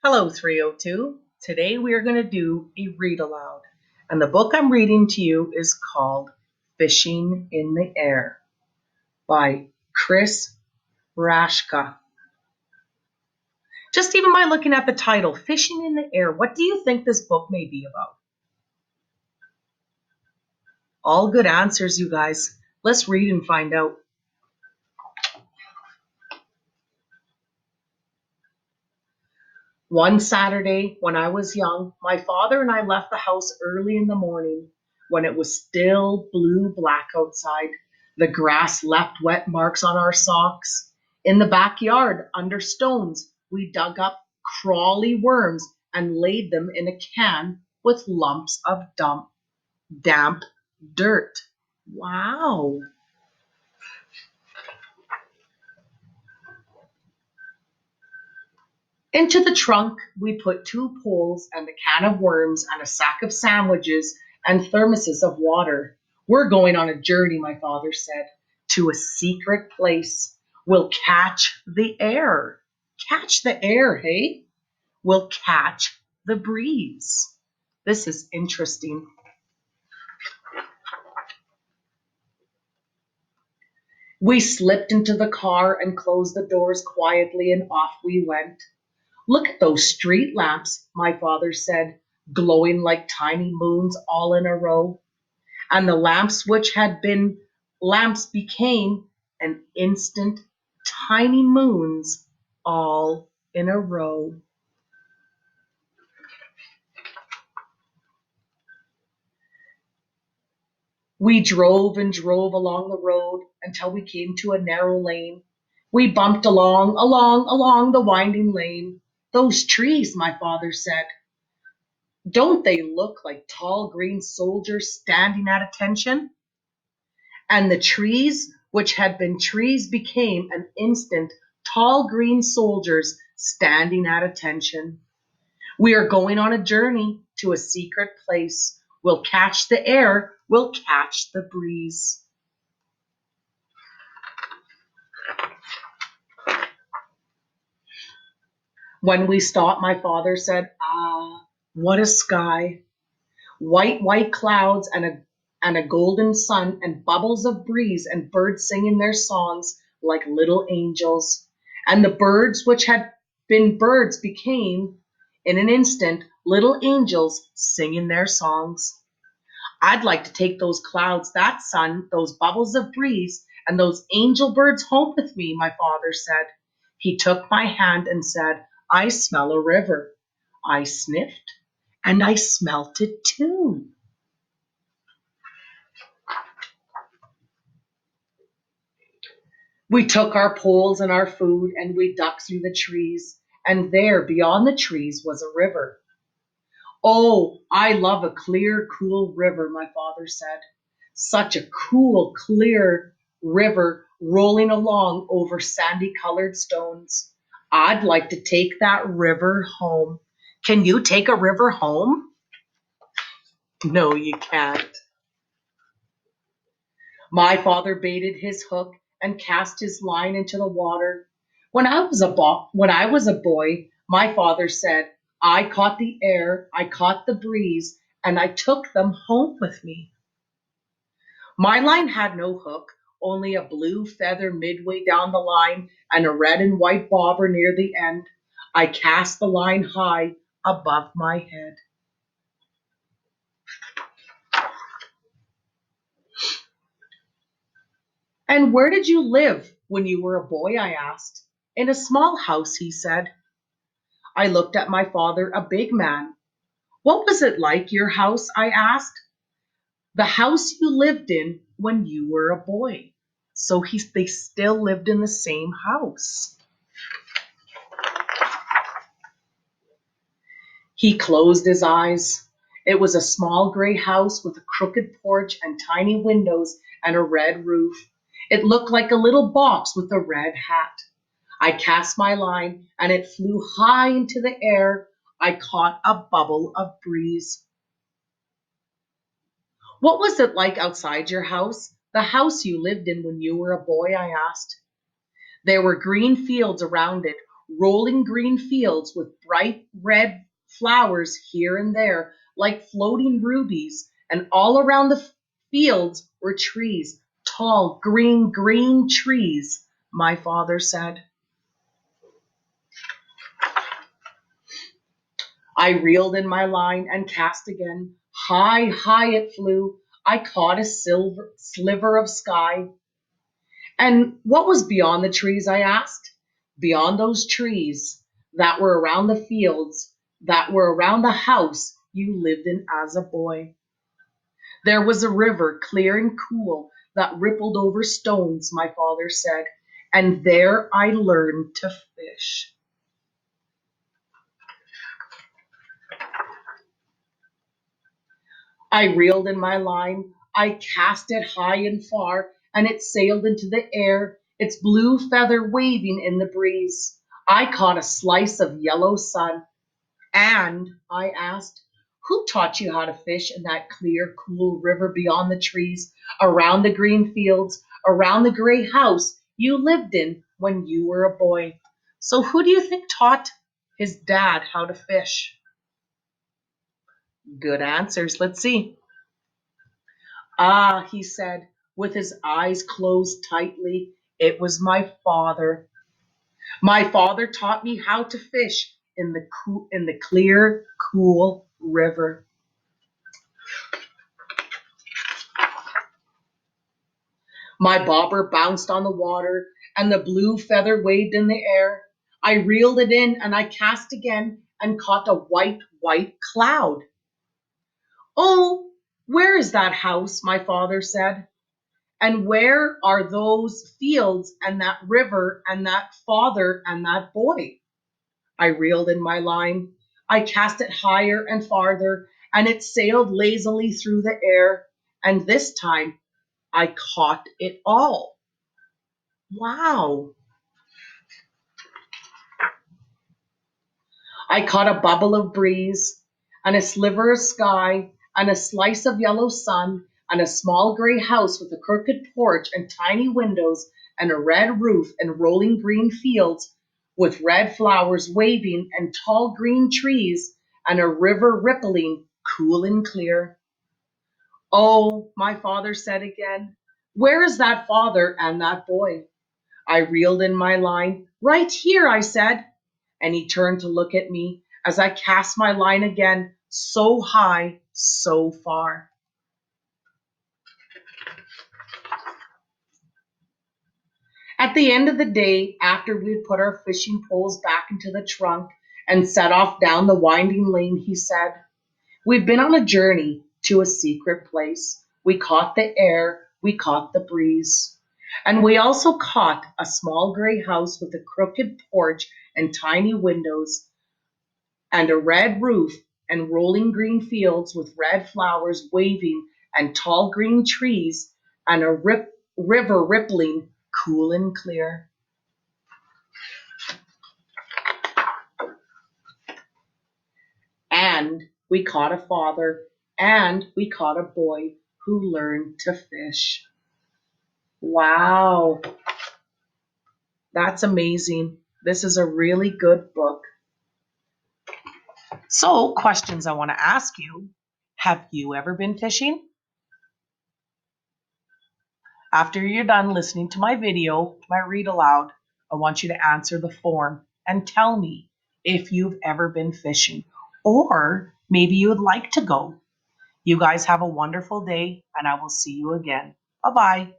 Hello, 302. Today we are going to do a read aloud. And the book I'm reading to you is called Fishing in the Air by Chris Rashka. Just even by looking at the title, Fishing in the Air, what do you think this book may be about? All good answers, you guys. Let's read and find out. One Saturday, when I was young, my father and I left the house early in the morning when it was still blue black outside. The grass left wet marks on our socks. In the backyard, under stones, we dug up crawly worms and laid them in a can with lumps of damp dirt. Wow. Into the trunk, we put two poles and a can of worms and a sack of sandwiches and thermoses of water. We're going on a journey, my father said, to a secret place. We'll catch the air. Catch the air, hey? We'll catch the breeze. This is interesting. We slipped into the car and closed the doors quietly, and off we went. Look at those street lamps, my father said, glowing like tiny moons all in a row. And the lamps which had been lamps became an instant tiny moons all in a row. We drove and drove along the road until we came to a narrow lane. We bumped along the winding lane. Those trees, my father said, don't they look like tall green soldiers standing at attention? And the trees, which had been trees, became an instant tall green soldiers standing at attention. We are going on a journey to a secret place. We'll catch the air, we'll catch the breeze. When we stopped, my father said, ah, what a sky. White clouds and a golden sun and bubbles of breeze and birds singing their songs like little angels. And the birds which had been birds became, in an instant, little angels singing their songs. I'd like to take those clouds, that sun, those bubbles of breeze, and those angel birds home with me, my father said. He took my hand and said, I smell a river. I sniffed, and I smelt it too. We took our poles and our food and we ducked through the trees, and there beyond the trees was a river. Oh, I love a clear, cool river, my father said. Such a cool, clear river rolling along over sandy colored stones. I'd like to take that river home. Can you take a river home? No, you can't. My father baited his hook and cast his line into the water. When I was a boy, my father said, I caught the air, I caught the breeze, and I took them home with me. My line had no hook, only a blue feather midway down the line and a red and white bobber near the end. I cast the line high above my head. And where did you live when you were a boy? I asked. In a small house, he said. I looked at my father, a big man. What was it like, your house? I asked. The house you lived in when you were a boy. So they still lived in the same house. He closed his eyes. It was a small gray house with a crooked porch and tiny windows and a red roof. It looked like a little box with a red hat. I cast my line and it flew high into the air. I caught a bubble of breeze. What was it like outside your house? The house you lived in when you were a boy? I asked. There were green fields around it, rolling green fields with bright red flowers here and there, like floating rubies, and all around the fields were trees, tall, green trees, my father said. I reeled in my line and cast again. High it flew. I caught a sliver of sky. And what was beyond the trees, I asked? Beyond those trees that were around the fields, that were around the house you lived in as a boy. There was a river, clear and cool, that rippled over stones, my father said, and there I learned to fish. I reeled in my line, I cast it high and far, and it sailed into the air, its blue feather waving in the breeze. I caught a slice of yellow sun, and I asked, who taught you how to fish in that clear, cool river beyond the trees, around the green fields, around the gray house you lived in when you were a boy? So who do you think taught his dad how to fish? Good answers. Let's see. Ah, he said, with his eyes closed tightly, it was my father. My father taught me how to fish in the clear, cool river. My bobber bounced on the water, and the blue feather waved in the air. I reeled it in, and I cast again, and caught a white cloud. Oh, where is that house? My father said. And where are those fields and that river and that father and that boy? I reeled in my line. I cast it higher and farther, and it sailed lazily through the air. And this time I caught it all. Wow. I caught a bubble of breeze, and a sliver of sky, and a slice of yellow sun, and a small gray house with a crooked porch and tiny windows, and a red roof, and rolling green fields with red flowers waving, and tall green trees, and a river rippling, cool and clear. Oh, my father said again, where is that father and that boy? I reeled in my line. Right here, I said. And he turned to look at me as I cast my line again, so high, so far. At the end of the day, after we'd put our fishing poles back into the trunk and set off down the winding lane, he said, we've been on a journey to a secret place. We caught the air, we caught the breeze. And we also caught a small gray house with a crooked porch and tiny windows and a red roof and rolling green fields with red flowers waving and tall green trees and a river rippling cool and clear. And we caught a father and we caught a boy who learned to fish. Wow, that's amazing. This is a really good book. So, questions I want to ask you. Have you ever been fishing? After you're done listening to my video, my read aloud, I want you to answer the form and tell me if you've ever been fishing or maybe you would like to go. You guys have a wonderful day and I will see you again. Bye bye.